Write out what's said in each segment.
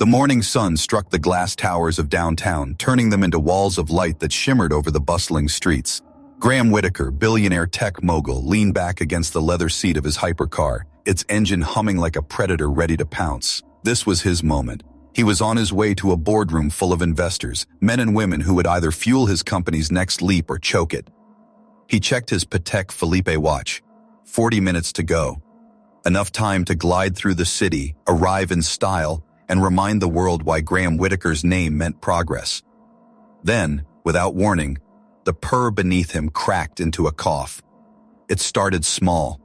The morning sun struck the glass towers of downtown, turning them into walls of light that shimmered over the bustling streets. Graham Whitaker, billionaire tech mogul, leaned back against the leather seat of his hypercar, its engine humming like a predator ready to pounce. This was his moment. He was on his way to a boardroom full of investors, men and women who would either fuel his company's next leap or choke it. He checked his Patek Philippe watch. 40 minutes to go. Enough time to glide through the city, arrive in style, and remind the world why Graham Whitaker's name meant progress. Then, without warning, the purr beneath him cracked into a cough. It started small,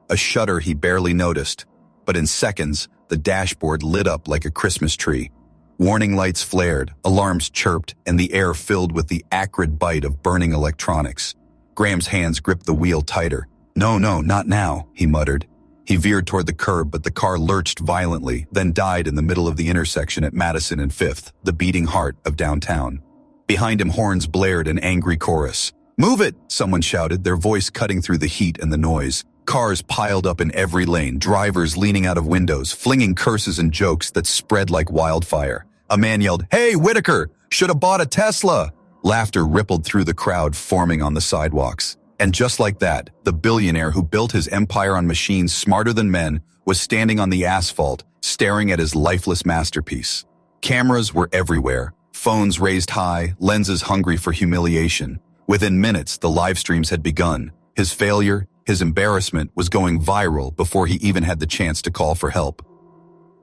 a shudder he barely noticed, but in seconds, the dashboard lit up like a Christmas tree. Warning lights flared, alarms chirped, and the air filled with the acrid bite of burning electronics. Graham's hands gripped the wheel tighter. "No, not now," he muttered. He veered toward the curb, but the car lurched violently, then died in the middle of the intersection at Madison and 5th, the beating heart of downtown. Behind him, horns blared an angry chorus. "Move it!" someone shouted, their voice cutting through the heat and the noise. Cars piled up in every lane, drivers leaning out of windows, flinging curses and jokes that spread like wildfire. A man yelled, "Hey, Whitaker! Should have bought a Tesla!" Laughter rippled through the crowd, forming on the sidewalks. And just like that, the billionaire who built his empire on machines smarter than men was standing on the asphalt, staring at his lifeless masterpiece. Cameras were everywhere, phones raised high, lenses hungry for humiliation. Within minutes, the live streams had begun. His failure, his embarrassment was going viral before he even had the chance to call for help.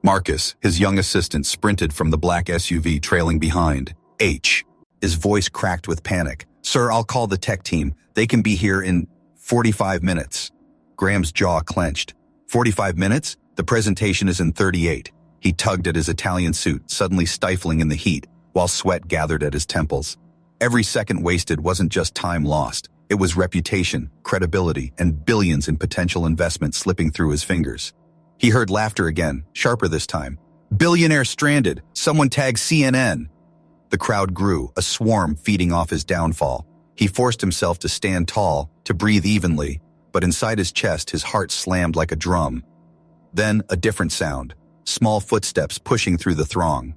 Marcus, his young assistant, sprinted from the black SUV trailing behind. His voice cracked with panic. "Sir, I'll call the tech team. They can be here in 45 minutes. Graham's jaw clenched. 45 minutes? The presentation is in 38. He tugged at his Italian suit, suddenly stifling in the heat, while sweat gathered at his temples. Every second wasted wasn't just time lost. It was reputation, credibility, and billions in potential investment slipping through his fingers. He heard laughter again, sharper this time. "Billionaire stranded! Someone tag CNN!" The crowd grew, a swarm feeding off his downfall. He forced himself to stand tall, to breathe evenly, but inside his chest his heart slammed like a drum. Then a different sound, small footsteps pushing through the throng.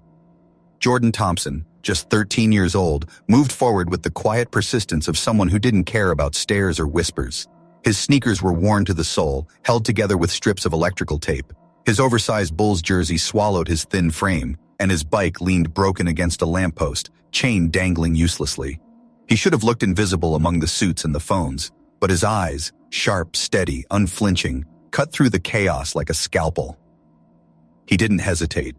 Jordan Thompson, just 13 years old, moved forward with the quiet persistence of someone who didn't care about stares or whispers. His sneakers were worn to the sole, held together with strips of electrical tape. His oversized Bulls jersey swallowed his thin frame, and his bike leaned broken against a lamppost, chain dangling uselessly. He should have looked invisible among the suits and the phones, but his eyes, sharp, steady, unflinching, cut through the chaos like a scalpel. He didn't hesitate.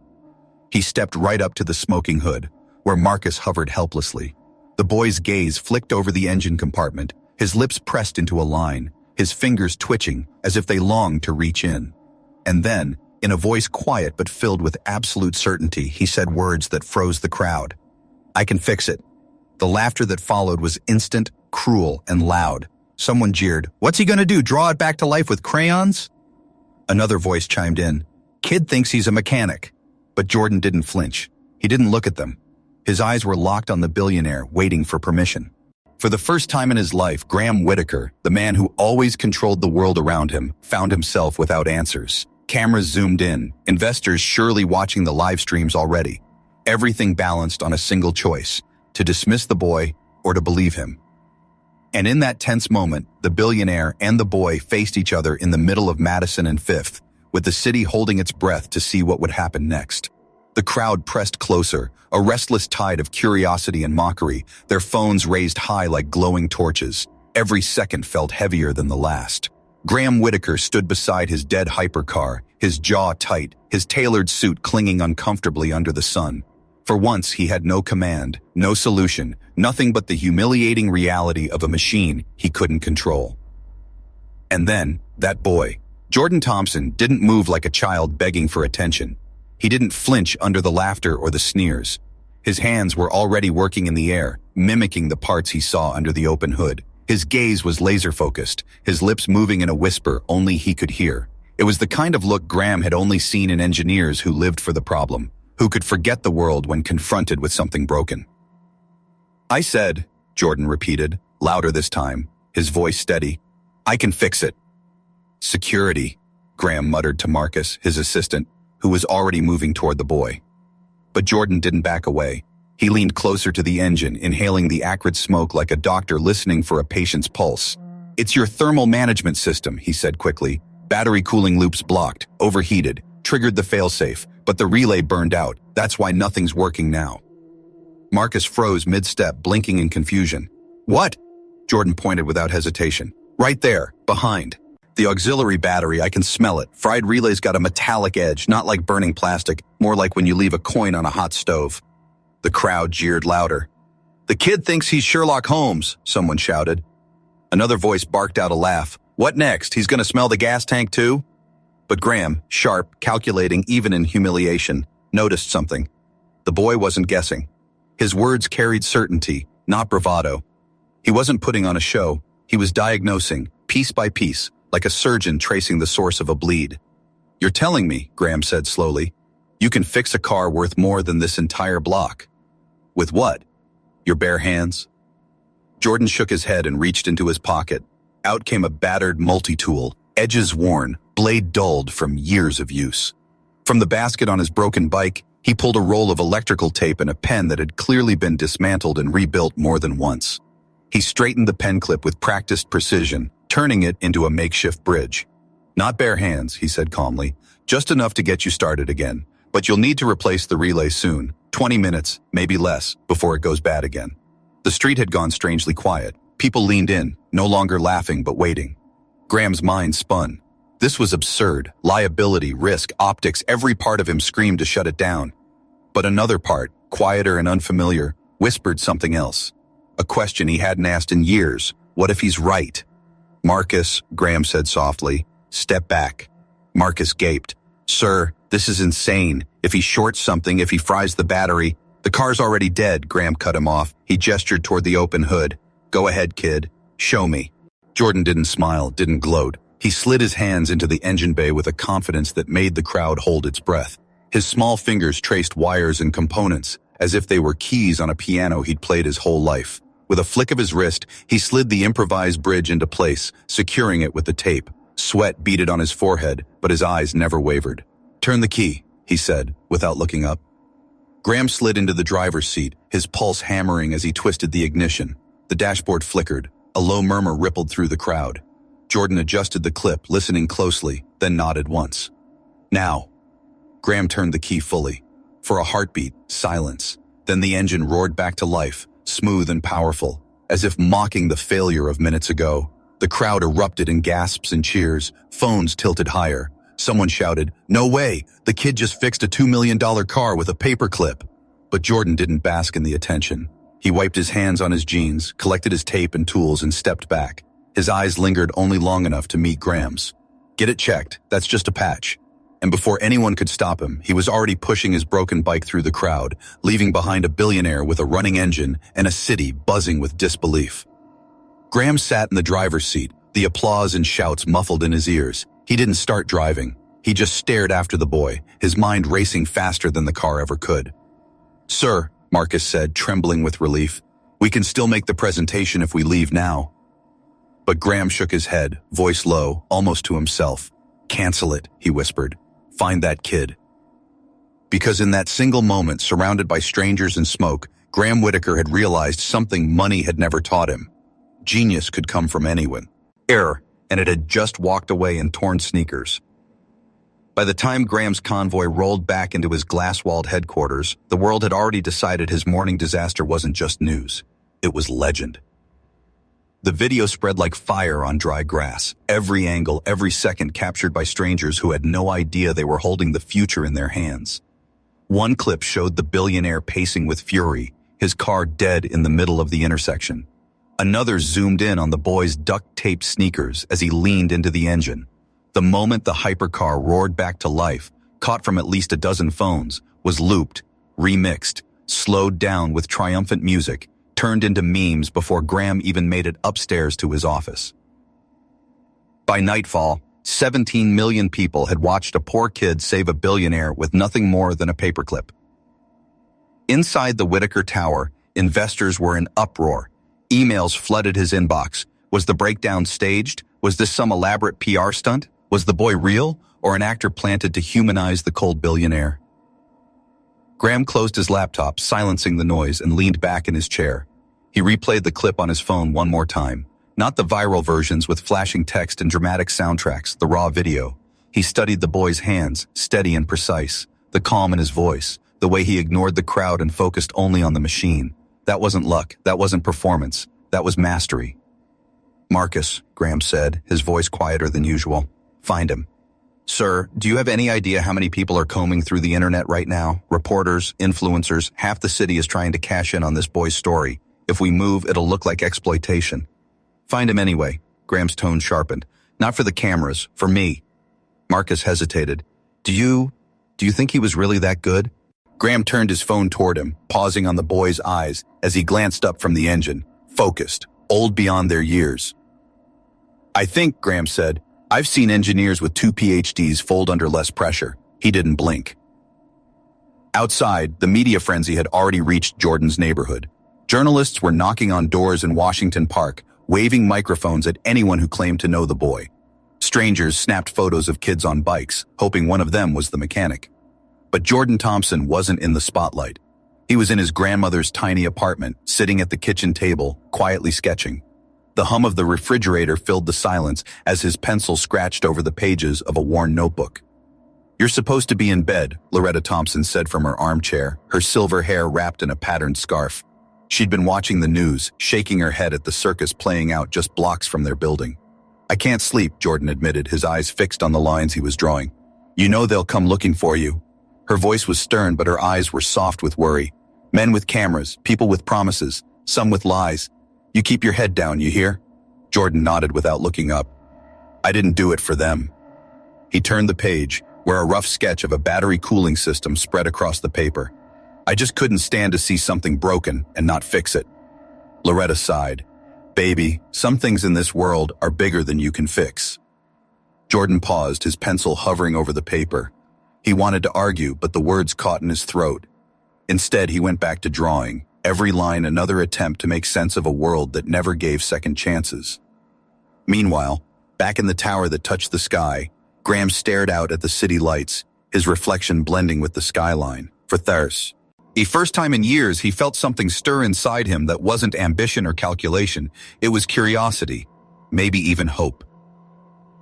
He stepped right up to the smoking hood, where Marcus hovered helplessly. The boy's gaze flicked over the engine compartment, his lips pressed into a line, his fingers twitching as if they longed to reach in. And then, in a voice quiet but filled with absolute certainty, he said words that froze the crowd. "I can fix it." The laughter that followed was instant, cruel, and loud. Someone jeered, "What's he gonna do, draw it back to life with crayons?" Another voice chimed in, "Kid thinks he's a mechanic." But Jordan didn't flinch. He didn't look at them. His eyes were locked on the billionaire, waiting for permission. For the first time in his life, Graham Whitaker, the man who always controlled the world around him, found himself without answers. Cameras zoomed in, investors surely watching the live streams already. Everything balanced on a single choice, to dismiss the boy or to believe him. And in that tense moment, the billionaire and the boy faced each other in the middle of Madison and 5th, with the city holding its breath to see what would happen next. The crowd pressed closer, a restless tide of curiosity and mockery, their phones raised high like glowing torches. Every second felt heavier than the last. Graham Whitaker stood beside his dead hypercar, his jaw tight, his tailored suit clinging uncomfortably under the sun. For once, he had no command, no solution, nothing but the humiliating reality of a machine he couldn't control. And then, that boy, Jordan Thompson, didn't move like a child begging for attention. He didn't flinch under the laughter or the sneers. His hands were already working in the air, mimicking the parts he saw under the open hood. His gaze was laser-focused, his lips moving in a whisper only he could hear. It was the kind of look Graham had only seen in engineers who lived for the problem, who could forget the world when confronted with something broken. "I said," Jordan repeated, louder this time, his voice steady, "I can fix it." "Security," Graham muttered to Marcus, his assistant, who was already moving toward the boy. But Jordan didn't back away. He leaned closer to the engine, inhaling the acrid smoke like a doctor listening for a patient's pulse. "It's your thermal management system," he said quickly. "Battery cooling loops blocked, overheated, triggered the failsafe, but the relay burned out. That's why nothing's working now." Marcus froze mid-step, blinking in confusion. "What?" Jordan pointed without hesitation. "Right there, behind. The auxiliary battery, I can smell it. Fried relay's got a metallic edge, not like burning plastic, more like when you leave a coin on a hot stove." The crowd jeered louder. "The kid thinks he's Sherlock Holmes," someone shouted. Another voice barked out a laugh. "What next? He's gonna smell the gas tank too?" But Graham, sharp, calculating even in humiliation, noticed something. The boy wasn't guessing. His words carried certainty, not bravado. He wasn't putting on a show. He was diagnosing, piece by piece, like a surgeon tracing the source of a bleed. "You're telling me," Graham said slowly, "you can fix a car worth more than this entire block." "With what? Your bare hands?" Jordan shook his head and reached into his pocket. Out came a battered multi-tool, edges worn, blade dulled from years of use. From the basket on his broken bike, he pulled a roll of electrical tape and a pen that had clearly been dismantled and rebuilt more than once. He straightened the pen clip with practiced precision, turning it into a makeshift bridge. "Not bare hands," he said calmly, "just enough to get you started again. But you'll need to replace the relay soon, 20 minutes, maybe less, before it goes bad again." The street had gone strangely quiet. People leaned in, no longer laughing but waiting. Graham's mind spun. This was absurd. Liability, risk, optics, every part of him screamed to shut it down. But another part, quieter and unfamiliar, whispered something else. A question he hadn't asked in years. What if he's right? "Marcus," Graham said softly, "step back." Marcus gaped. "Sir, this is insane. If he shorts something, if he fries the battery..." "The car's already dead," Graham cut him off. He gestured toward the open hood. "Go ahead, kid. Show me." Jordan didn't smile, didn't gloat. He slid his hands into the engine bay with a confidence that made the crowd hold its breath. His small fingers traced wires and components, as if they were keys on a piano he'd played his whole life. With a flick of his wrist, he slid the improvised bridge into place, securing it with the tape. Sweat beaded on his forehead, but his eyes never wavered. "Turn the key," he said, without looking up. Graham slid into the driver's seat, his pulse hammering as he twisted the ignition. The dashboard flickered. A low murmur rippled through the crowd. Jordan adjusted the clip, listening closely, then nodded once. "Now." Graham turned the key fully. For a heartbeat, silence. Then the engine roared back to life, smooth and powerful, as if mocking the failure of minutes ago. The crowd erupted in gasps and cheers, phones tilted higher. Someone shouted, "No way! The kid just fixed a $2 million car with a paperclip." But Jordan didn't bask in the attention. He wiped his hands on his jeans, collected his tape and tools, and stepped back. His eyes lingered only long enough to meet Graham's. "Get it checked. That's just a patch." And before anyone could stop him, he was already pushing his broken bike through the crowd, leaving behind a billionaire with a running engine and a city buzzing with disbelief. Graham sat in the driver's seat, the applause and shouts muffled in his ears. He didn't start driving. He just stared after the boy, his mind racing faster than the car ever could. "Sir," Marcus said, trembling with relief, "we can still make the presentation if we leave now." But Graham shook his head, voice low, almost to himself. "Cancel it," he whispered. "Find that kid." Because in that single moment, surrounded by strangers and smoke, Graham Whitaker had realized something money had never taught him. Genius could come from anyone. And it had just walked away in torn sneakers. By the time Graham's convoy rolled back into his glass-walled headquarters, the world had already decided his morning disaster wasn't just news. It was legend. The video spread like fire on dry grass, every angle, every second captured by strangers who had no idea they were holding the future in their hands. One clip showed the billionaire pacing with fury, his car dead in the middle of the intersection. Another zoomed in on the boy's duct-taped sneakers as he leaned into the engine. The moment the hypercar roared back to life, caught from at least a dozen phones, was looped, remixed, slowed down with triumphant music, turned into memes before Graham even made it upstairs to his office. By nightfall, 17 million people had watched a poor kid save a billionaire with nothing more than a paperclip. Inside the Whitaker Tower, investors were in uproar. Emails flooded his inbox. Was the breakdown staged? Was this some elaborate PR stunt? Was the boy real, or an actor planted to humanize the cold billionaire? Graham closed his laptop, silencing the noise, and leaned back in his chair. He replayed the clip on his phone one more time. Not the viral versions with flashing text and dramatic soundtracks, the raw video. He studied the boy's hands, steady and precise, the calm in his voice, the way he ignored the crowd and focused only on the machine. That wasn't luck, that wasn't performance, that was mastery. "Marcus," Graham said, his voice quieter than usual. "Find him." "Sir, do you have any idea how many people are combing through the internet right now? Reporters, influencers, half the city is trying to cash in on this boy's story. If we move, it'll look like exploitation." "Find him anyway," Graham's tone sharpened. "Not for the cameras, for me." Marcus hesitated. Do you think he was really that good?" Graham turned his phone toward him, pausing on the boy's eyes as he glanced up from the engine, focused, old beyond their years. "I think," Graham said, "I've seen engineers with 2 PhDs fold under less pressure." He didn't blink. Outside, the media frenzy had already reached Jordan's neighborhood. Journalists were knocking on doors in Washington Park, waving microphones at anyone who claimed to know the boy. Strangers snapped photos of kids on bikes, hoping one of them was the mechanic. But Jordan Thompson wasn't in the spotlight. He was in his grandmother's tiny apartment, sitting at the kitchen table, quietly sketching. The hum of the refrigerator filled the silence as his pencil scratched over the pages of a worn notebook. "You're supposed to be in bed," Loretta Thompson said from her armchair, her silver hair wrapped in a patterned scarf. She'd been watching the news, shaking her head at the circus playing out just blocks from their building. "I can't sleep," Jordan admitted, his eyes fixed on the lines he was drawing. "You know they'll come looking for you." Her voice was stern, but her eyes were soft with worry. "Men with cameras, people with promises, some with lies. You keep your head down, you hear?" Jordan nodded without looking up. "I didn't do it for them." He turned the page, where a rough sketch of a battery cooling system spread across the paper. "I just couldn't stand to see something broken and not fix it." Loretta sighed. "Baby, some things in this world are bigger than you can fix." Jordan paused, his pencil hovering over the paper. He wanted to argue, but the words caught in his throat. Instead, he went back to drawing, every line another attempt to make sense of a world that never gave second chances. Meanwhile, back in the tower that touched the sky, Graham stared out at the city lights, his reflection blending with the skyline. For thirst. The first time in years he felt something stir inside him that wasn't ambition or calculation, it was curiosity, maybe even hope.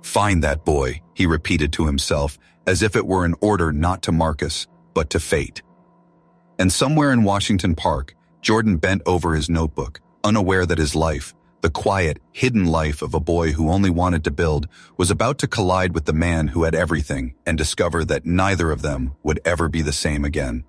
"Find that boy," he repeated to himself, as if it were an order not to Marcus, but to fate. And somewhere in Washington Park, Jordan bent over his notebook, unaware that his life, the quiet, hidden life of a boy who only wanted to build, was about to collide with the man who had everything and discover that neither of them would ever be the same again.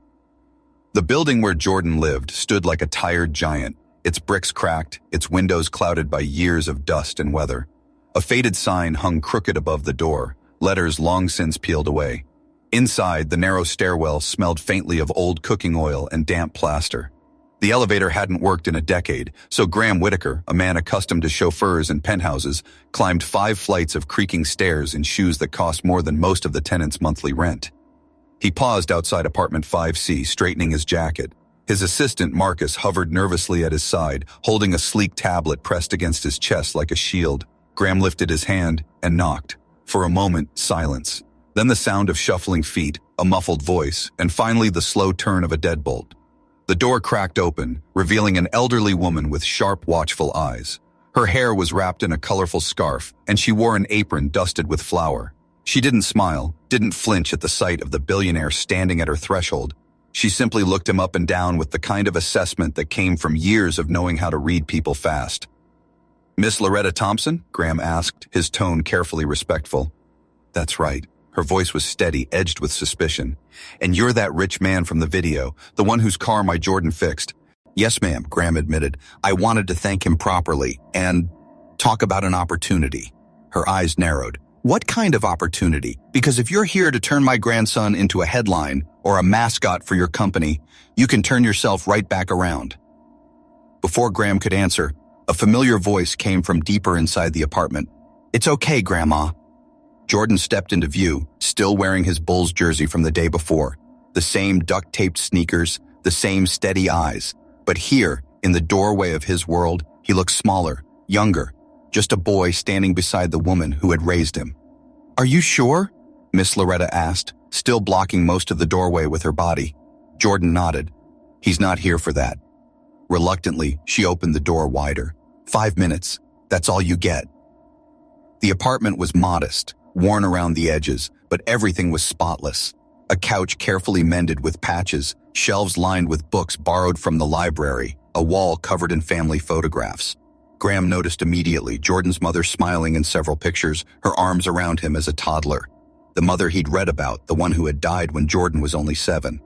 The building where Jordan lived stood like a tired giant, its bricks cracked, its windows clouded by years of dust and weather. A faded sign hung crooked above the door, letters long since peeled away. Inside, the narrow stairwell smelled faintly of old cooking oil and damp plaster. The elevator hadn't worked in a decade, so Graham Whitaker, a man accustomed to chauffeurs and penthouses, climbed 5 flights of creaking stairs in shoes that cost more than most of the tenant's monthly rent. He paused outside apartment 5C, straightening his jacket. His assistant, Marcus, hovered nervously at his side, holding a sleek tablet pressed against his chest like a shield. Graham lifted his hand and knocked. For a moment, silence. Then the sound of shuffling feet, a muffled voice, and finally the slow turn of a deadbolt. The door cracked open, revealing an elderly woman with sharp, watchful eyes. Her hair was wrapped in a colorful scarf, and she wore an apron dusted with flour. She didn't smile, didn't flinch at the sight of the billionaire standing at her threshold. She simply looked him up and down with the kind of assessment that came from years of knowing how to read people fast. "Miss Loretta Thompson?" Graham asked, his tone carefully respectful. "That's right." Her voice was steady, edged with suspicion. "And you're that rich man from the video, the one whose car my Jordan fixed." "Yes, ma'am," Graham admitted. "I wanted to thank him properly and talk about an opportunity." Her eyes narrowed. "What kind of opportunity? Because if you're here to turn my grandson into a headline or a mascot for your company, you can turn yourself right back around." Before Graham could answer, a familiar voice came from deeper inside the apartment. "It's okay, Grandma." Jordan stepped into view, still wearing his Bulls jersey from the day before. The same duct-taped sneakers, the same steady eyes. But here, in the doorway of his world, he looked smaller, younger, just a boy standing beside the woman who had raised him. "Are you sure?" Miss Loretta asked, still blocking most of the doorway with her body. Jordan nodded. He's not here for that. Reluctantly, she opened the door wider. 5 minutes. That's all you get. The apartment was modest, worn around the edges, but everything was spotless. A couch carefully mended with patches, shelves lined with books borrowed from the library, a wall covered in family photographs. Graham noticed immediately Jordan's mother smiling in several pictures, her arms around him as a toddler. The mother he'd read about, the one who had died when Jordan was only 7.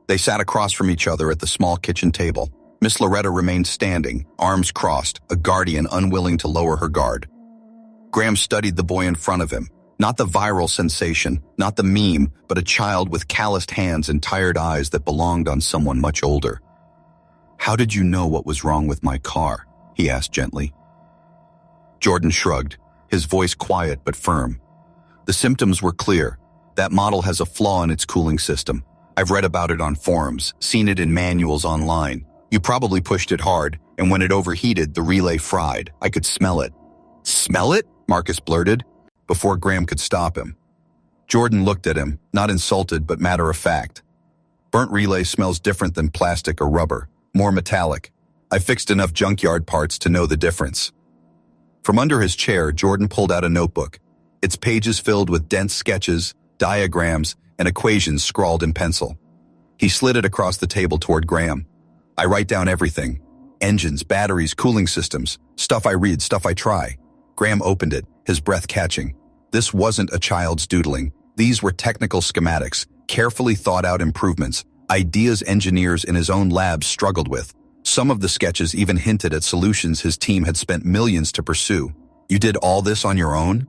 They sat across from each other at the small kitchen table. Miss Loretta remained standing, arms crossed, a guardian unwilling to lower her guard. Graham studied the boy in front of him. Not the viral sensation, not the meme, but a child with calloused hands and tired eyes that belonged on someone much older. "How did you know what was wrong with my car?" he asked gently. Jordan shrugged, his voice quiet but firm. "The symptoms were clear. That model has a flaw in its cooling system. I've read about it on forums, seen it in manuals online. You probably pushed it hard, and when it overheated, the relay fried. I could smell it." "Smell it?" Marcus blurted, before Graham could stop him. Jordan looked at him, not insulted but matter-of-fact. "Burnt relay smells different than plastic or rubber, more metallic. I fixed enough junkyard parts to know the difference." From under his chair, Jordan pulled out a notebook, its pages filled with dense sketches, diagrams, and equations scrawled in pencil. He slid it across the table toward Graham. "I write down everything. Engines, batteries, cooling systems, stuff I read, stuff I try." Graham opened it, his breath catching. This wasn't a child's doodling. These were technical schematics, carefully thought-out improvements, ideas engineers in his own lab struggled with. Some of the sketches even hinted at solutions his team had spent millions to pursue. "You did all this on your own?"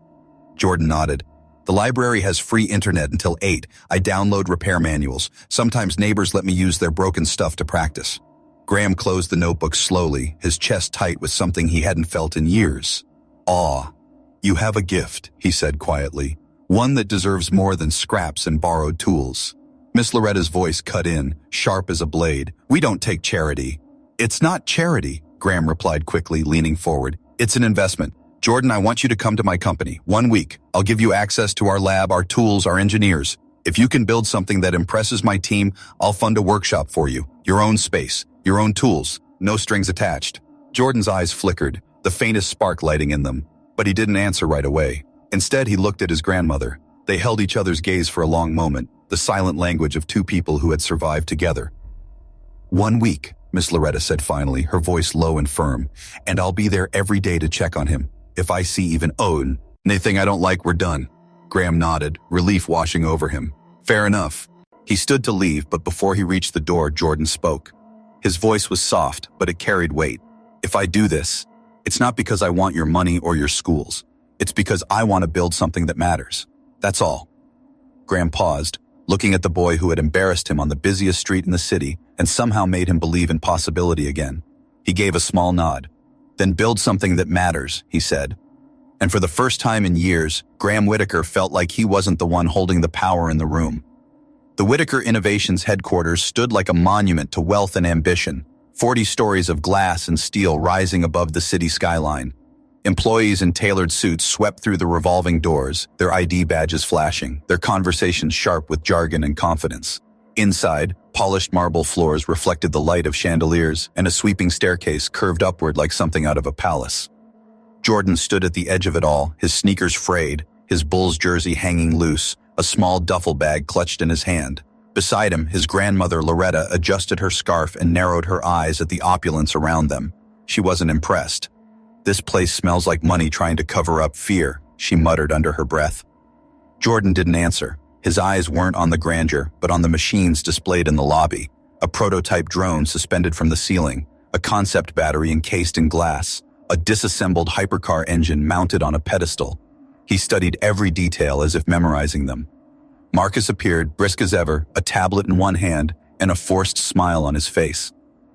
Jordan nodded. "The library has free internet until 8. I download repair manuals. Sometimes neighbors let me use their broken stuff to practice." Graham closed the notebook slowly, his chest tight with something he hadn't felt in years. "Aw, you have a gift," he said quietly. "One that deserves more than scraps and borrowed tools." Miss Loretta's voice cut in, sharp as a blade. "We don't take charity." "It's not charity," Graham replied quickly, leaning forward. "It's an investment. Jordan, I want you to come to my company. 1 week. I'll give you access to our lab, our tools, our engineers. If you can build something that impresses my team, I'll fund a workshop for you. Your own space, your own tools, no strings attached." Jordan's eyes flickered, the faintest spark lighting in them, but he didn't answer right away. Instead, he looked at his grandmother. They held each other's gaze for a long moment, the silent language of two people who had survived together. 1 week, Miss Loretta said finally, her voice low and firm, "and I'll be there every day to check on him. If I see even anything I don't like, we're done." Graham nodded, relief washing over him. "Fair enough." He stood to leave, but before he reached the door, Jordan spoke. His voice was soft, but it carried weight. "If I do this, it's not because I want your money or your schools. It's because I want to build something that matters. That's all." Graham paused, looking at the boy who had embarrassed him on the busiest street in the city and somehow made him believe in possibility again. He gave a small nod. "Then build something that matters," he said. And for the first time in years, Graham Whitaker felt like he wasn't the one holding the power in the room. The Whitaker Innovations headquarters stood like a monument to wealth and ambition, 40 stories of glass and steel rising above the city skyline. Employees in tailored suits swept through the revolving doors, their ID badges flashing, their conversations sharp with jargon and confidence. Inside, polished marble floors reflected the light of chandeliers, and a sweeping staircase curved upward like something out of a palace. Jordan stood at the edge of it all, his sneakers frayed, his Bulls jersey hanging loose, a small duffel bag clutched in his hand. Beside him, his grandmother Loretta adjusted her scarf and narrowed her eyes at the opulence around them. She wasn't impressed. "This place smells like money trying to cover up fear," she muttered under her breath. Jordan didn't answer. His eyes weren't on the grandeur, but on the machines displayed in the lobby. A prototype drone suspended from the ceiling, a concept battery encased in glass, a disassembled hypercar engine mounted on a pedestal. He studied every detail as if memorizing them. Marcus appeared, brisk as ever, a tablet in one hand and a forced smile on his face.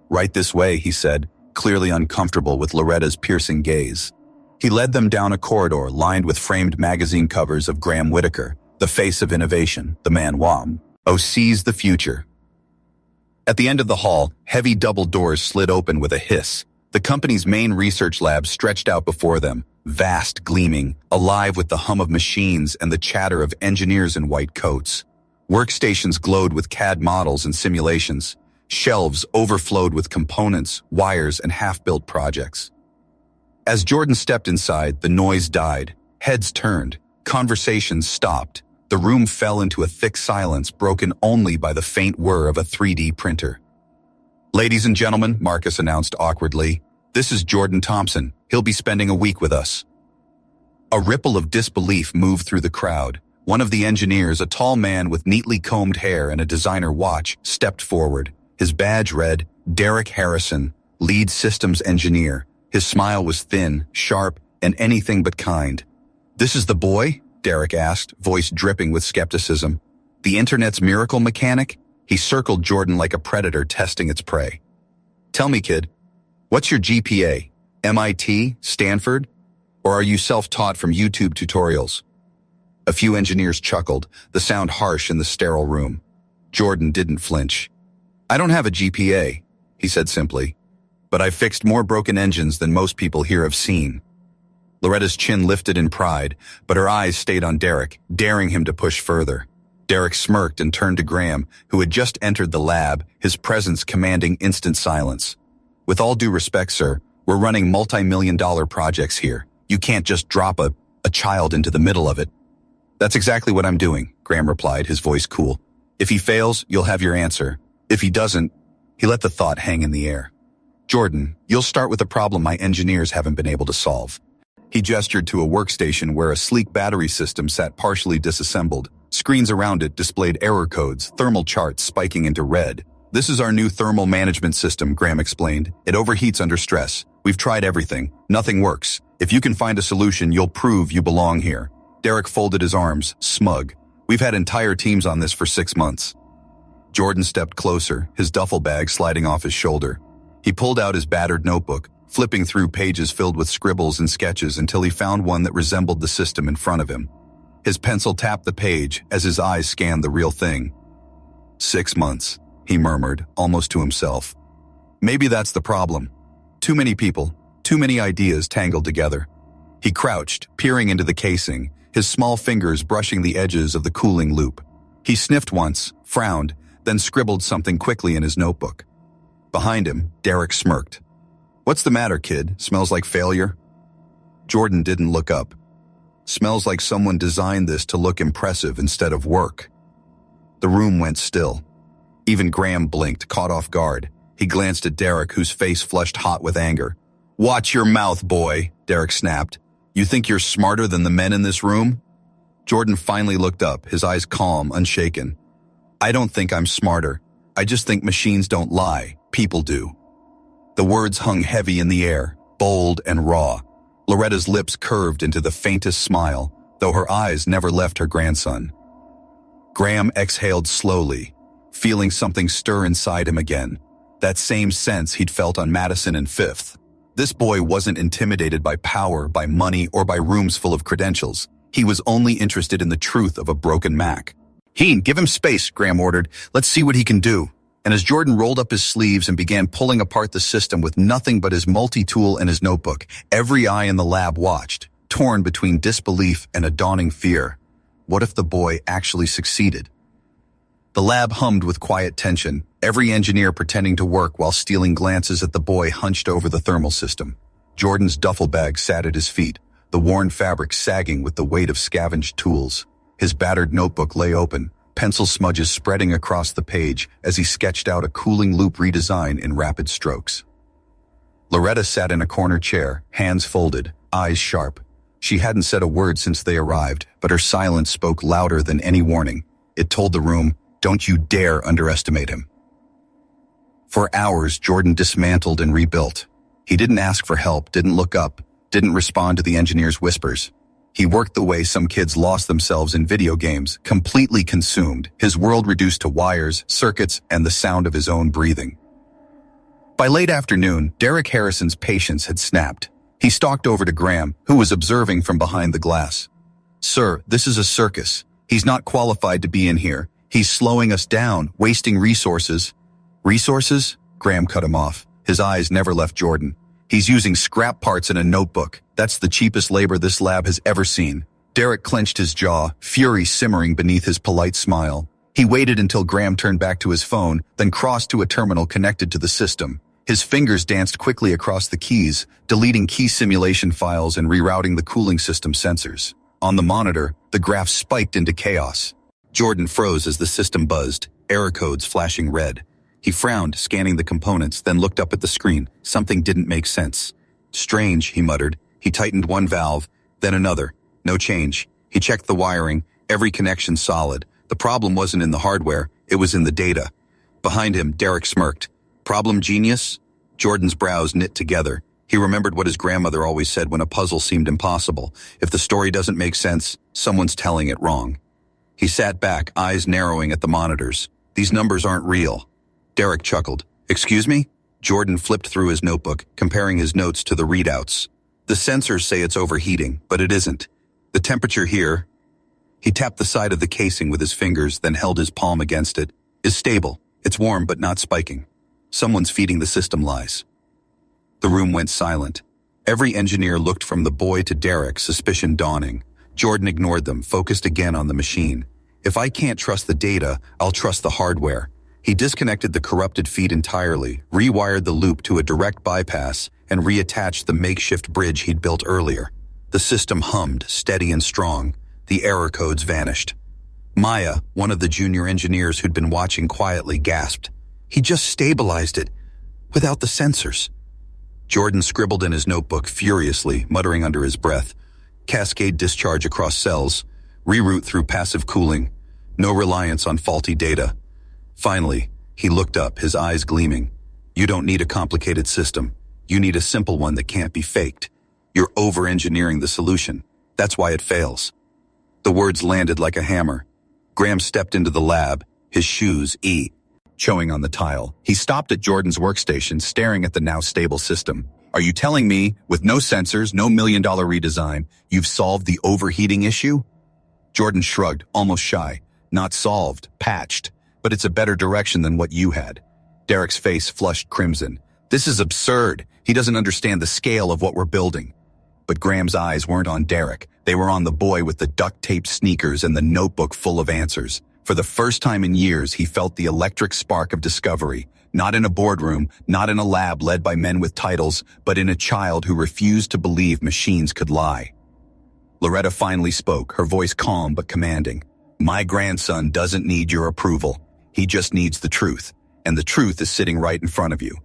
"Right this way," he said, clearly uncomfortable with Loretta's piercing gaze. He led them down a corridor lined with framed magazine covers of Graham Whitaker, the face of innovation, the man sees the future. At the end of the hall, heavy double doors slid open with a hiss. The company's main research lab stretched out before them, vast, gleaming, alive with the hum of machines and the chatter of engineers in white coats. Workstations glowed with CAD models and simulations. Shelves overflowed with components, wires, and half-built projects. As Jordan stepped inside, the noise died. Heads turned. Conversations stopped. The room fell into a thick silence broken only by the faint whir of a 3D printer. "Ladies and gentlemen," Marcus announced awkwardly, "this is Jordan Thompson. He'll be spending a week with us." A ripple of disbelief moved through the crowd. One of the engineers, a tall man with neatly combed hair and a designer watch, stepped forward. His badge read, Derek Harrison, Lead Systems Engineer. His smile was thin, sharp, and anything but kind. "This is the boy?" Derek asked, voice dripping with skepticism. "The internet's miracle mechanic?" He circled Jordan like a predator testing its prey. "Tell me, kid, what's your GPA? MIT? Stanford? Or are you self-taught from YouTube tutorials?" A few engineers chuckled, the sound harsh in the sterile room. Jordan didn't flinch. "I don't have a GPA," he said simply, "but I've fixed more broken engines than most people here have seen." Loretta's chin lifted in pride, but her eyes stayed on Derek, daring him to push further. Derek smirked and turned to Graham, who had just entered the lab, his presence commanding instant silence. "With all due respect, sir, we're running multi-million-dollar projects here. You can't just drop a child into the middle of it." "That's exactly what I'm doing," Graham replied, his voice cool. "If he fails, you'll have your answer. If he doesn't," he let the thought hang in the air. "Jordan, you'll start with a problem my engineers haven't been able to solve." He gestured to a workstation where a sleek battery system sat partially disassembled. Screens around it displayed error codes, thermal charts spiking into red. "This is our new thermal management system," Graham explained. "It overheats under stress. We've tried everything. Nothing works. If you can find a solution, you'll prove you belong here." Derek folded his arms, smug. "We've had entire teams on this for 6 months. Jordan stepped closer, his duffel bag sliding off his shoulder. He pulled out his battered notebook, flipping through pages filled with scribbles and sketches until he found one that resembled the system in front of him. His pencil tapped the page as his eyes scanned the real thing. 6 months, he murmured, almost to himself. Maybe that's the problem. Too many people, too many ideas tangled together. He crouched, peering into the casing, his small fingers brushing the edges of the cooling loop. He sniffed once, frowned, then scribbled something quickly in his notebook. Behind him, Derek smirked. "What's the matter, kid? Smells like failure?" Jordan didn't look up. "Smells like someone designed this to look impressive instead of work." The room went still. Even Graham blinked, caught off guard. He glanced at Derek, whose face flushed hot with anger. "Watch your mouth, boy," Derek snapped. "You think you're smarter than the men in this room?" Jordan finally looked up, his eyes calm, unshaken. "I don't think I'm smarter. I just think machines don't lie. People do." The words hung heavy in the air, bold and raw. Loretta's lips curved into the faintest smile, though her eyes never left her grandson. Graham exhaled slowly, feeling something stir inside him again. That same sense he'd felt on Madison and Fifth. This boy wasn't intimidated by power, by money, or by rooms full of credentials. He was only interested in the truth of a broken Mac. "Heen, give him space," Graham ordered. "Let's see what he can do." And as Jordan rolled up his sleeves and began pulling apart the system with nothing but his multi-tool and his notebook, every eye in the lab watched, torn between disbelief and a dawning fear. What if the boy actually succeeded? The lab hummed with quiet tension, every engineer pretending to work while stealing glances at the boy hunched over the thermal system. Jordan's duffel bag sat at his feet, the worn fabric sagging with the weight of scavenged tools. His battered notebook lay open, pencil smudges spreading across the page as he sketched out a cooling loop redesign in rapid strokes. Loretta sat in a corner chair, hands folded, eyes sharp. She hadn't said a word since they arrived, but her silence spoke louder than any warning. It told the room, "Don't you dare underestimate him." For hours, Jordan dismantled and rebuilt. He didn't ask for help, didn't look up, didn't respond to the engineer's whispers. He worked the way some kids lost themselves in video games, completely consumed, his world reduced to wires, circuits, and the sound of his own breathing. By late afternoon, Derek Harrison's patience had snapped. He stalked over to Graham, who was observing from behind the glass. "Sir, this is a circus. He's not qualified to be in here. He's slowing us down, wasting resources." "Resources?" Graham cut him off. His eyes never left Jordan. "He's using scrap parts in a notebook. That's the cheapest labor this lab has ever seen." Derek clenched his jaw, fury simmering beneath his polite smile. He waited until Graham turned back to his phone, then crossed to a terminal connected to the system. His fingers danced quickly across the keys, deleting key simulation files and rerouting the cooling system sensors. On the monitor, the graph spiked into chaos. Jordan froze as the system buzzed, error codes flashing red. He frowned, scanning the components, then looked up at the screen. Something didn't make sense. Strange, he muttered. He tightened one valve, then another. No change. He checked the wiring, every connection solid. The problem wasn't in the hardware, it was in the data. Behind him, Derek smirked. Problem genius? Jordan's brows knit together. He remembered what his grandmother always said when a puzzle seemed impossible. If the story doesn't make sense, someone's telling it wrong. He sat back, eyes narrowing at the monitors. These numbers aren't real. Derek chuckled. Excuse me? Jordan flipped through his notebook, comparing his notes to the readouts. The sensors say it's overheating, but it isn't. The temperature here, he tapped the side of the casing with his fingers, then held his palm against it, is stable. It's warm but not spiking. Someone's feeding the system lies. The room went silent. Every engineer looked from the boy to Derek, suspicion dawning. Jordan ignored them, focused again on the machine. If I can't trust the data, I'll trust the hardware. He disconnected the corrupted feed entirely, rewired the loop to a direct bypass, and reattached the makeshift bridge he'd built earlier. The system hummed, steady and strong. The error codes vanished. Maya, one of the junior engineers who'd been watching quietly, gasped. He just stabilized it, without the sensors. Jordan scribbled in his notebook furiously, muttering under his breath. Cascade discharge across cells, reroute through passive cooling, no reliance on faulty data. Finally, he looked up, his eyes gleaming. You don't need a complicated system. You need a simple one that can't be faked. You're over-engineering the solution. That's why it fails. The words landed like a hammer. Graham stepped into the lab, his shoes showing on the tile. He stopped at Jordan's workstation, staring at the now stable system. Are you telling me, with no sensors, no million-dollar redesign, you've solved the overheating issue? Jordan shrugged, almost shy. Not solved, patched. But it's a better direction than what you had. Derek's face flushed crimson. This is absurd. He doesn't understand the scale of what we're building. But Graham's eyes weren't on Derek. They were on the boy with the duct-taped sneakers and the notebook full of answers. For the first time in years, he felt the electric spark of discovery. Not in a boardroom, not in a lab led by men with titles, but in a child who refused to believe machines could lie. Loretta finally spoke, her voice calm but commanding. My grandson doesn't need your approval. He just needs the truth. And the truth is sitting right in front of you.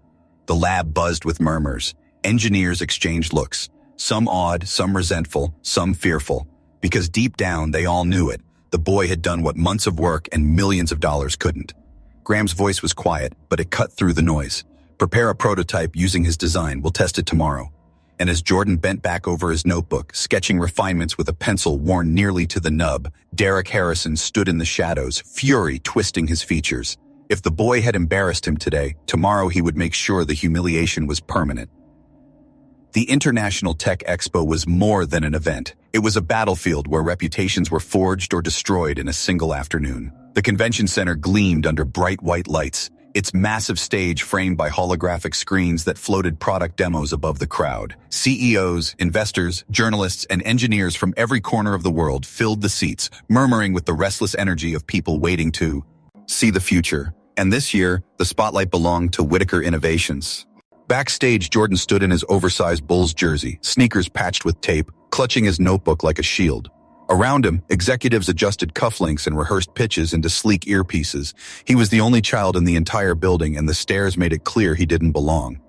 The lab buzzed with murmurs. Engineers exchanged looks. Some awed, some resentful, some fearful. Because deep down, they all knew it. The boy had done what months of work and millions of dollars couldn't. Graham's voice was quiet, but it cut through the noise. Prepare a prototype using his design. We'll test it tomorrow. And as Jordan bent back over his notebook, sketching refinements with a pencil worn nearly to the nub, Derek Harrison stood in the shadows, fury twisting his features. If the boy had embarrassed him today, tomorrow he would make sure the humiliation was permanent. The International Tech Expo was more than an event. It was a battlefield where reputations were forged or destroyed in a single afternoon. The convention center gleamed under bright white lights, its massive stage framed by holographic screens that floated product demos above the crowd. CEOs, investors, journalists, and engineers from every corner of the world filled the seats, murmuring with the restless energy of people waiting to see the future. And this year, the spotlight belonged to Whitaker Innovations. Backstage, Jordan stood in his oversized Bulls jersey, sneakers patched with tape, clutching his notebook like a shield. Around him, executives adjusted cufflinks and rehearsed pitches into sleek earpieces. He was the only child in the entire building, and the stares made it clear he didn't belong.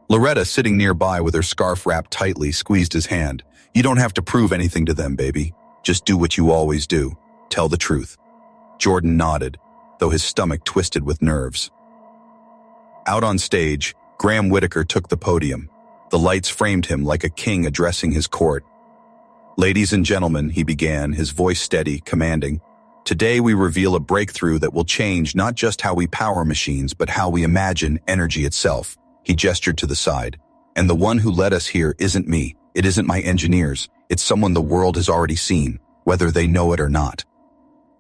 Loretta, sitting nearby with her scarf wrapped tightly, squeezed his hand. You don't have to prove anything to them, baby. Just do what you always do. Tell the truth. Jordan nodded, though his stomach twisted with nerves. Out on stage, Graham Whitaker took the podium. The lights framed him like a king addressing his court. Ladies and gentlemen, he began, his voice steady, commanding. Today we reveal a breakthrough that will change not just how we power machines, but how we imagine energy itself. He gestured to the side. And the one who led us here isn't me. It isn't my engineers. It's someone the world has already seen, whether they know it or not.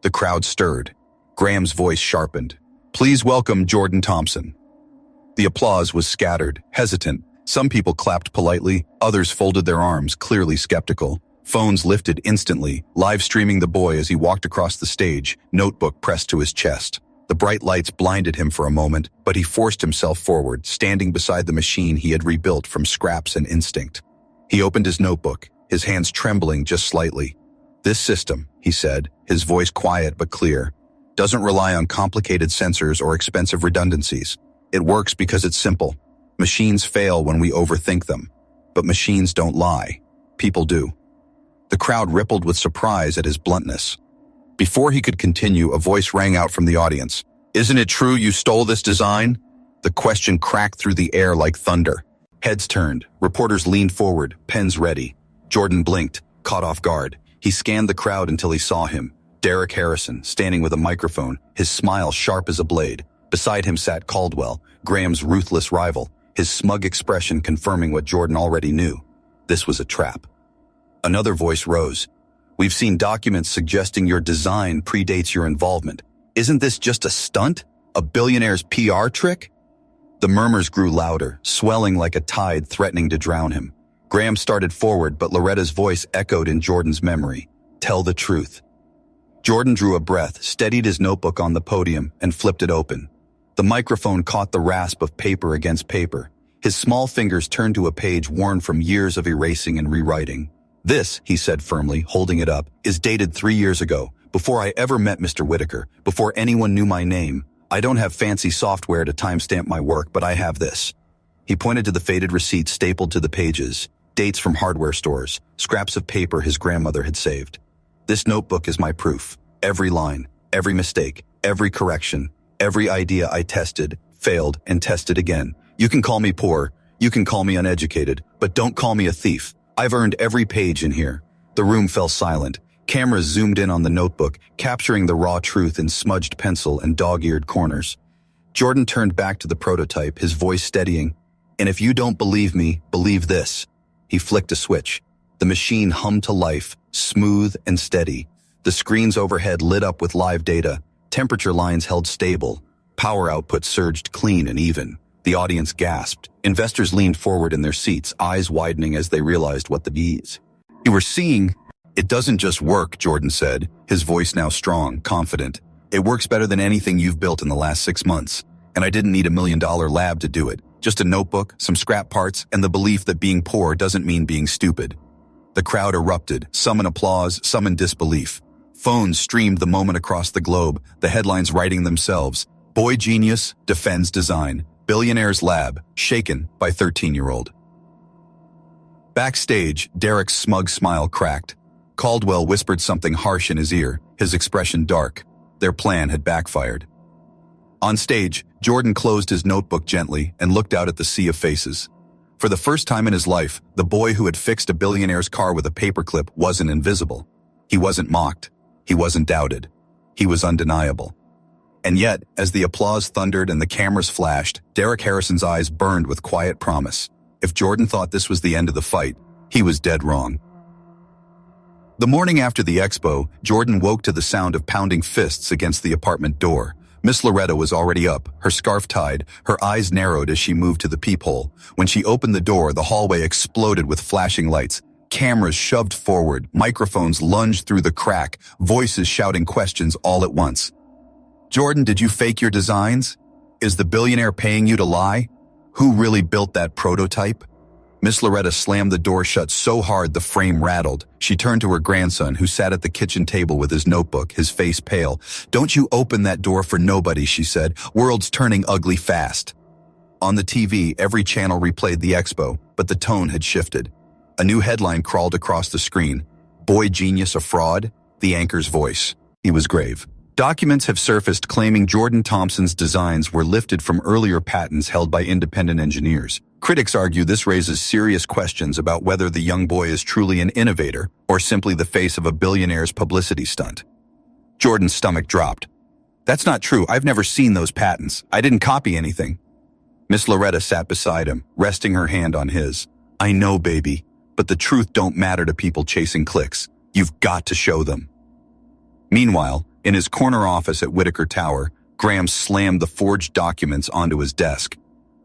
The crowd stirred. Graham's voice sharpened. Please welcome Jordan Thompson. The applause was scattered, hesitant. Some people clapped politely, others folded their arms, clearly skeptical. Phones lifted instantly, live streaming the boy as he walked across the stage, notebook pressed to his chest. The bright lights blinded him for a moment, but he forced himself forward, standing beside the machine he had rebuilt from scraps and instinct. He opened his notebook, his hands trembling just slightly. "This system," he said, his voice quiet but clear, "doesn't rely on complicated sensors or expensive redundancies. It works because it's simple. Machines fail when we overthink them. But machines don't lie. People do." The crowd rippled with surprise at his bluntness. Before he could continue, a voice rang out from the audience. "Isn't it true you stole this design?" The question cracked through the air like thunder. Heads turned. Reporters leaned forward, pens ready. Jordan blinked, caught off guard. He scanned the crowd until he saw him. Derek Harrison, standing with a microphone, his smile sharp as a blade. Beside him sat Caldwell, Graham's ruthless rival, his smug expression confirming what Jordan already knew. This was a trap. Another voice rose. "We've seen documents suggesting your design predates your involvement. Isn't this just a stunt? A billionaire's PR trick?" The murmurs grew louder, swelling like a tide threatening to drown him. Graham started forward, but Loretta's voice echoed in Jordan's memory. "Tell the truth." Jordan drew a breath, steadied his notebook on the podium, and flipped it open. The microphone caught the rasp of paper against paper. His small fingers turned to a page worn from years of erasing and rewriting. "This," he said firmly, holding it up, "is dated 3 years ago, before I ever met Mr. Whitaker, before anyone knew my name. I don't have fancy software to timestamp my work, but I have this." He pointed to the faded receipts stapled to the pages, dates from hardware stores, scraps of paper his grandmother had saved. "This notebook is my proof. Every line, every mistake, every correction, every idea I tested, failed, and tested again. You can call me poor, you can call me uneducated, but don't call me a thief. I've earned every page in here." The room fell silent. Cameras zoomed in on the notebook, capturing the raw truth in smudged pencil and dog-eared corners. Jordan turned back to the prototype, his voice steadying. "And if you don't believe me, believe this." He flicked a switch. The machine hummed to life, smooth and steady. The screens overhead lit up with live data. Temperature lines held stable. Power output surged clean and even. The audience gasped. Investors leaned forward in their seats, eyes widening as they realized what the bees. "You were seeing." "It doesn't just work," Jordan said, his voice now strong, confident. "It works better than anything you've built in the last 6 months. And I didn't need $1 million lab to do it. Just a notebook, some scrap parts, and the belief that being poor doesn't mean being stupid." The crowd erupted, some in applause, some in disbelief. Phones streamed the moment across the globe, the headlines writing themselves. "Boy Genius Defends Design. Billionaire's Lab, Shaken by 13-year-old. Backstage, Derek's smug smile cracked. Caldwell whispered something harsh in his ear, his expression dark. Their plan had backfired. On stage, Jordan closed his notebook gently and looked out at the sea of faces. For the first time in his life, the boy who had fixed a billionaire's car with a paperclip wasn't invisible. He wasn't mocked. He wasn't doubted. He was undeniable. And yet, as the applause thundered and the cameras flashed, Derek Harrison's eyes burned with quiet promise. If Jordan thought this was the end of the fight, he was dead wrong. The morning after the expo, Jordan woke to the sound of pounding fists against the apartment door. Miss Loretta was already up, her scarf tied, her eyes narrowed as she moved to the peephole. When she opened the door, the hallway exploded with flashing lights. Cameras shoved forward, microphones lunged through the crack, voices shouting questions all at once. "Jordan, did you fake your designs? Is the billionaire paying you to lie? Who really built that prototype?" Miss Loretta slammed the door shut so hard the frame rattled. She turned to her grandson, who sat at the kitchen table with his notebook, his face pale. "Don't you open that door for nobody," she said. "World's turning ugly fast." On the TV, every channel replayed the expo, but the tone had shifted. A new headline crawled across the screen. "Boy Genius a Fraud?" The anchor's voice. He was grave. Documents have surfaced claiming Jordan Thompson's designs were lifted from earlier patents held by independent engineers. Critics argue this raises serious questions about whether the young boy is truly an innovator or simply the face of a billionaire's publicity stunt. Jordan's stomach dropped. "That's not true. I've never seen those patents. I didn't copy anything." Miss Loretta sat beside him, resting her hand on his. "I know, baby, but the truth don't matter to people chasing clicks. You've got to show them." Meanwhile, in his corner office at Whitaker Tower, Graham slammed the forged documents onto his desk.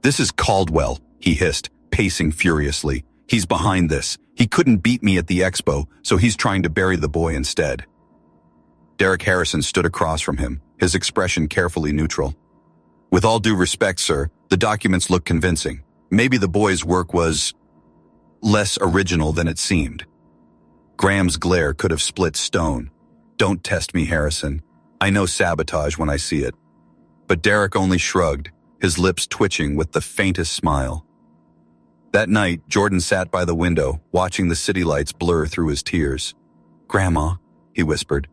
"This is Caldwell," he hissed, pacing furiously. He's behind this. He couldn't beat me at the expo, so he's trying to bury the boy instead. Derek Harrison stood across from him, his expression carefully neutral. With all due respect, sir, the documents look convincing. Maybe the boy's work was less original than it seemed. Graham's glare could have split stone. Don't test me, Harrison. I know sabotage when I see it. But Derek only shrugged, his lips twitching with the faintest smile. That night, Jordan sat by the window, watching the city lights blur through his tears. Grandma, he whispered,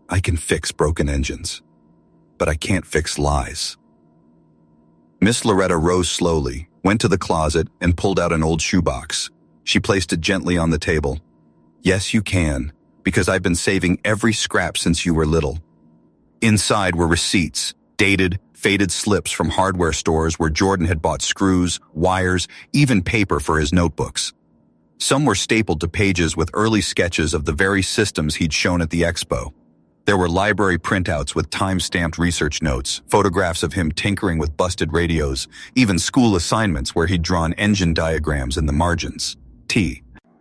I can fix broken engines, but I can't fix lies. Miss Loretta rose slowly, went to the closet, and pulled out an old shoebox. She placed it gently on the table. Yes, you can, because I've been saving every scrap since you were little. Inside were receipts, dated, faded slips from hardware stores where Jordan had bought screws, wires, even paper for his notebooks. Some were stapled to pages with early sketches of the very systems he'd shown at the expo. There were library printouts with time-stamped research notes, photographs of him tinkering with busted radios, even school assignments where he'd drawn engine diagrams in the margins.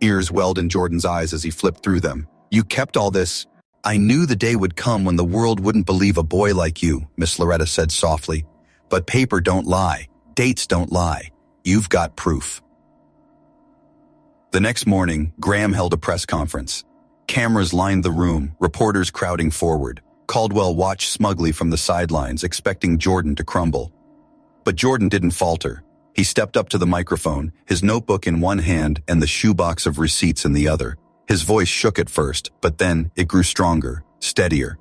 Ears welled in Jordan's eyes as he flipped through them. You kept all this? I knew the day would come when the world wouldn't believe a boy like you, Miss Loretta said softly. But paper don't lie. Dates don't lie. You've got proof. The next morning, Graham held a press conference. Cameras lined the room, reporters crowding forward. Caldwell watched smugly from the sidelines, expecting Jordan to crumble. But Jordan didn't falter. He stepped up to the microphone, his notebook in one hand and the shoebox of receipts in the other. His voice shook at first, but then it grew stronger, steadier.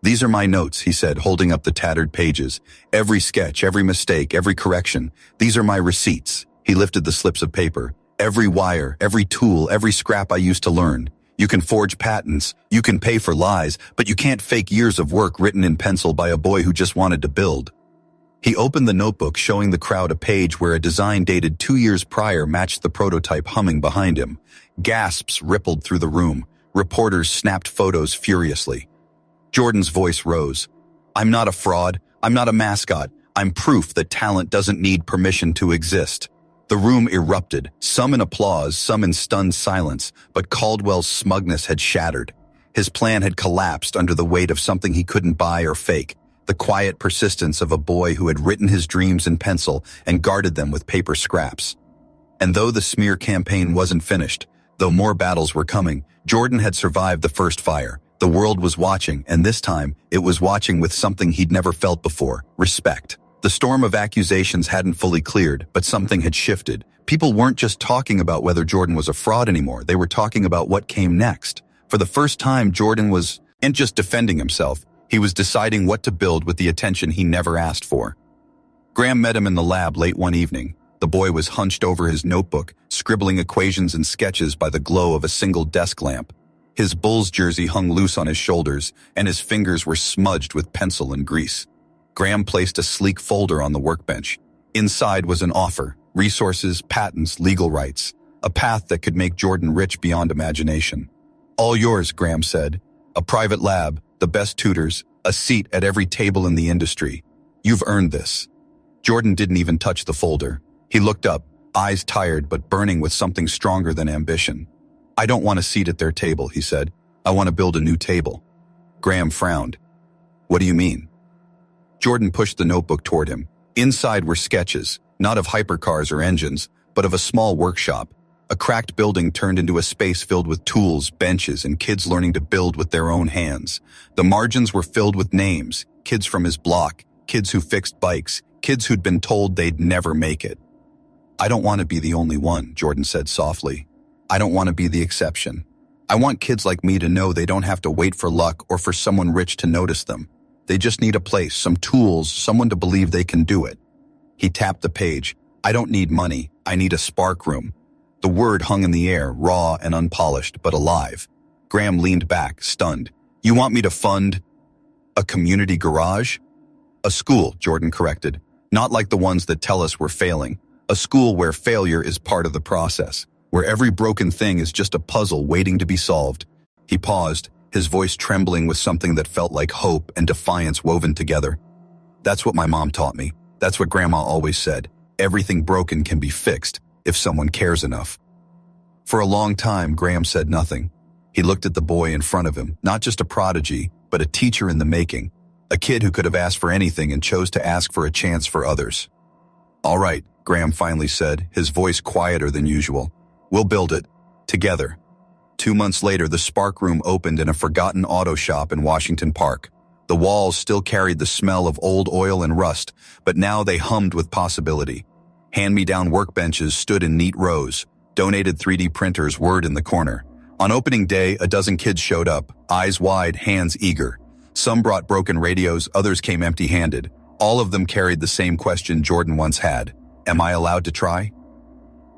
These are my notes, he said, holding up the tattered pages. Every sketch, every mistake, every correction. These are my receipts. He lifted the slips of paper. Every wire, every tool, every scrap I used to learn. You can forge patents, you can pay for lies, but you can't fake years of work written in pencil by a boy who just wanted to build. He opened the notebook, showing the crowd a page where a design dated 2 years prior matched the prototype humming behind him. Gasps rippled through the room. Reporters snapped photos furiously. Jordan's voice rose. I'm not a fraud. I'm not a mascot. I'm proof that talent doesn't need permission to exist. The room erupted, some in applause, some in stunned silence, but Caldwell's smugness had shattered. His plan had collapsed under the weight of something he couldn't buy or fake, the quiet persistence of a boy who had written his dreams in pencil and guarded them with paper scraps. And though the smear campaign wasn't finished, though more battles were coming, Jordan had survived the first fire. The world was watching, and this time, it was watching with something he'd never felt before: respect. The storm of accusations hadn't fully cleared, but something had shifted. People weren't just talking about whether Jordan was a fraud anymore. They were talking about what came next. For the first time, Jordan wasn't just defending himself. He was deciding what to build with the attention he never asked for. Graham met him in the lab late one evening. The boy was hunched over his notebook, scribbling equations and sketches by the glow of a single desk lamp. His Bulls jersey hung loose on his shoulders, and his fingers were smudged with pencil and grease. Graham placed a sleek folder on the workbench. Inside was an offer: resources, patents, legal rights, a path that could make Jordan rich beyond imagination. All yours, Graham said. A private lab, the best tutors, a seat at every table in the industry. You've earned this. Jordan didn't even touch the folder. He looked up, eyes tired but burning with something stronger than ambition. I don't want a seat at their table, he said. I want to build a new table. Graham frowned. What do you mean? Jordan pushed the notebook toward him. Inside were sketches, not of hypercars or engines, but of a small workshop. A cracked building turned into a space filled with tools, benches, and kids learning to build with their own hands. The margins were filled with names: kids from his block, kids who fixed bikes, kids who'd been told they'd never make it. I don't want to be the only one, Jordan said softly. I don't want to be the exception. I want kids like me to know they don't have to wait for luck or for someone rich to notice them. They just need a place, some tools, someone to believe they can do it. He tapped the page. I don't need money. I need a spark room. The word hung in the air, raw and unpolished, but alive. Graham leaned back, stunned. You want me to fund a community garage? A school, Jordan corrected. Not like the ones that tell us we're failing. A school where failure is part of the process, where every broken thing is just a puzzle waiting to be solved. He paused, his voice trembling with something that felt like hope and defiance woven together. That's what my mom taught me. That's what Grandma always said. Everything broken can be fixed if someone cares enough. For a long time, Graham said nothing. He looked at the boy in front of him, not just a prodigy, but a teacher in the making, a kid who could have asked for anything and chose to ask for a chance for others. "All right," Graham finally said, his voice quieter than usual. "We'll build it. Together." 2 months later, the Spark Room opened in a forgotten auto shop in Washington Park. The walls still carried the smell of old oil and rust, but now they hummed with possibility. Hand-me-down workbenches stood in neat rows. Donated 3D printers whirred in the corner. On opening day, a dozen kids showed up, eyes wide, hands eager. Some brought broken radios, others came empty-handed. All of them carried the same question Jordan once had. "Am I allowed to try?"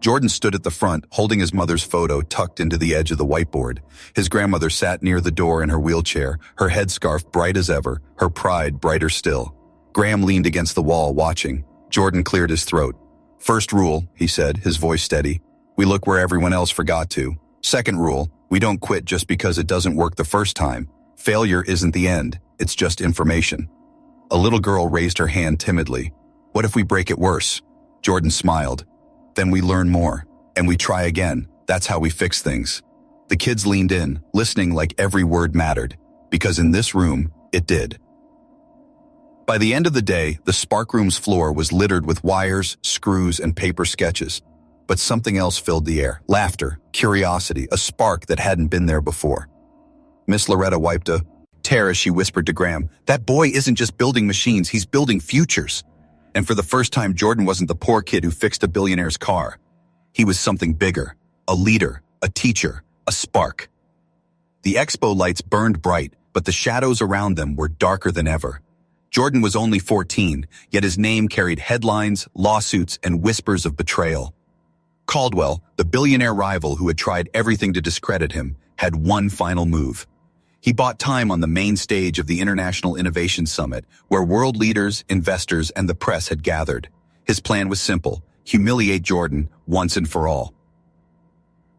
Jordan stood at the front, holding his mother's photo tucked into the edge of the whiteboard. His grandmother sat near the door in her wheelchair, her headscarf bright as ever, her pride brighter still. Graham leaned against the wall, watching. Jordan cleared his throat. "First rule," he said, his voice steady, "we look where everyone else forgot to. Second rule, we don't quit just because it doesn't work the first time. Failure isn't the end, it's just information." A little girl raised her hand timidly. "What if we break it worse?" Jordan smiled. "Then we learn more, and we try again. That's how we fix things." The kids leaned in, listening like every word mattered, because in this room, it did. By the end of the day, the Spark Room's floor was littered with wires, screws, and paper sketches. But something else filled the air. Laughter, curiosity, a spark that hadn't been there before. Miss Loretta wiped a tear as she whispered to Graham, "That boy isn't just building machines, he's building futures." And for the first time, Jordan wasn't the poor kid who fixed a billionaire's car. He was something bigger, a leader, a teacher, a spark. The expo lights burned bright, but the shadows around them were darker than ever. Jordan was only 14, yet his name carried headlines, lawsuits, and whispers of betrayal. Caldwell, the billionaire rival who had tried everything to discredit him, had one final move. He bought time on the main stage of the International Innovation Summit, where world leaders, investors, and the press had gathered. His plan was simple: humiliate Jordan once and for all.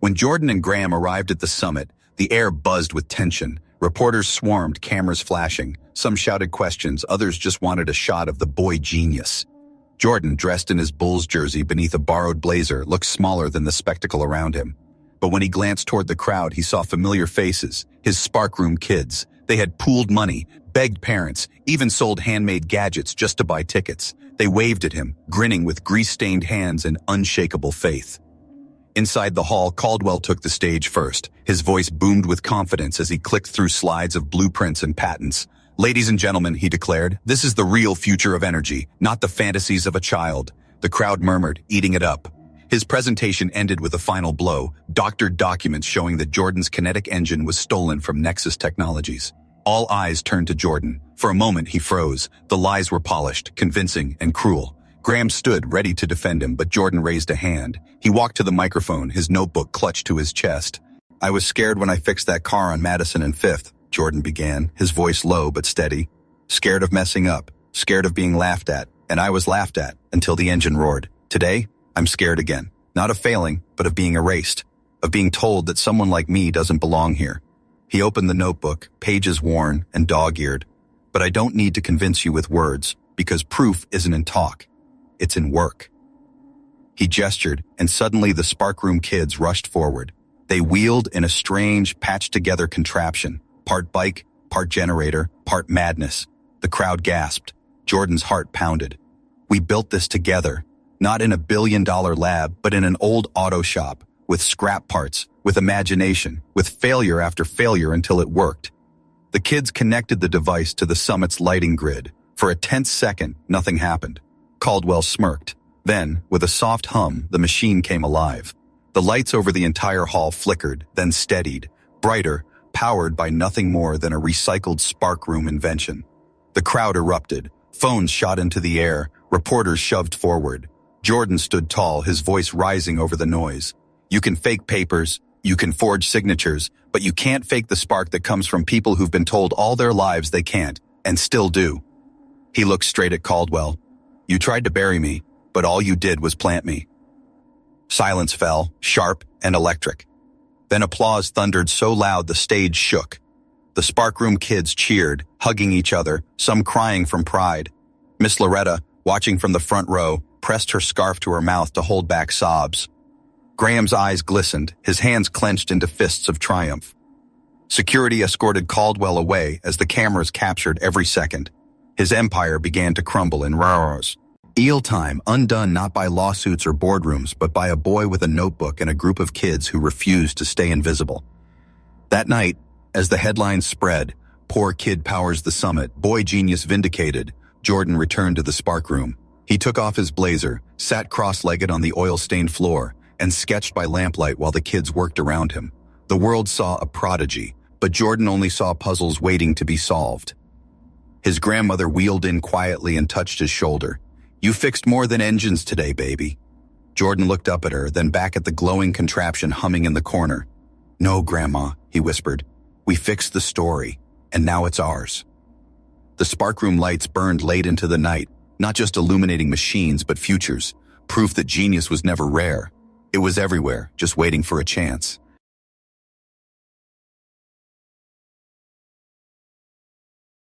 When Jordan and Graham arrived at the summit, the air buzzed with tension. Reporters swarmed, cameras flashing. Some shouted questions, others just wanted a shot of the boy genius. Jordan, dressed in his Bulls jersey beneath a borrowed blazer, looked smaller than the spectacle around him. But when he glanced toward the crowd, he saw familiar faces, his Spark Room kids. They had pooled money, begged parents, even sold handmade gadgets just to buy tickets. They waved at him, grinning with grease-stained hands and unshakable faith. Inside the hall, Caldwell took the stage first. His voice boomed with confidence as he clicked through slides of blueprints and patents. "Ladies and gentlemen," he declared, "this is the real future of energy, not the fantasies of a child." The crowd murmured, eating it up. His presentation ended with a final blow, doctored documents showing that Jordan's kinetic engine was stolen from Nexus Technologies. All eyes turned to Jordan. For a moment, he froze. The lies were polished, convincing, and cruel. Graham stood ready to defend him, but Jordan raised a hand. He walked to the microphone, his notebook clutched to his chest. "I was scared when I fixed that car on Madison and 5th, Jordan began, his voice low but steady. "Scared of messing up, scared of being laughed at, and I was laughed at until the engine roared. Today, I'm scared again. Not of failing, but of being erased, of being told that someone like me doesn't belong here." He opened the notebook, pages worn and dog-eared. "But I don't need to convince you with words, because proof isn't in talk. It's in work." He gestured, and suddenly the Spark Room kids rushed forward. They wheeled in a strange, patched-together contraption, part bike, part generator, part madness. The crowd gasped. Jordan's heart pounded. "We built this together, not in a billion-dollar lab, but in an old auto shop, with scrap parts, with imagination, with failure after failure until it worked." The kids connected the device to the summit's lighting grid. For a tense second, nothing happened. Caldwell smirked. Then, with a soft hum, the machine came alive. The lights over the entire hall flickered, then steadied, brighter, powered by nothing more than a recycled Spark Room invention. The crowd erupted. Phones shot into the air. Reporters shoved forward. Jordan stood tall, his voice rising over the noise. "You can fake papers, you can forge signatures, but you can't fake the spark that comes from people who've been told all their lives they can't, and still do." He looked straight at Caldwell. "You tried to bury me, but all you did was plant me." Silence fell, sharp and electric. Then applause thundered so loud the stage shook. The Spark Room kids cheered, hugging each other, some crying from pride. Miss Loretta, watching from the front row, pressed her scarf to her mouth to hold back sobs. Graham's eyes glistened, his hands clenched into fists of triumph. Security escorted Caldwell away as the cameras captured every second. His empire began to crumble in roars. Eel time, undone not by lawsuits or boardrooms, but by a boy with a notebook and a group of kids who refused to stay invisible. That night, as the headlines spread, "Poor kid powers the summit, boy genius vindicated," Jordan returned to the spark room. He took off his blazer, sat cross-legged on the oil-stained floor, and sketched by lamplight while the kids worked around him. The world saw a prodigy, but Jordan only saw puzzles waiting to be solved. His grandmother wheeled in quietly and touched his shoulder. "You fixed more than engines today, baby." Jordan looked up at her, then back at the glowing contraption humming in the corner. "No, Grandma," he whispered. "We fixed the story, and now it's ours." The sparkroom lights burned late into the night, not just illuminating machines but futures, proof that genius was never rare. It was everywhere, just waiting for a chance.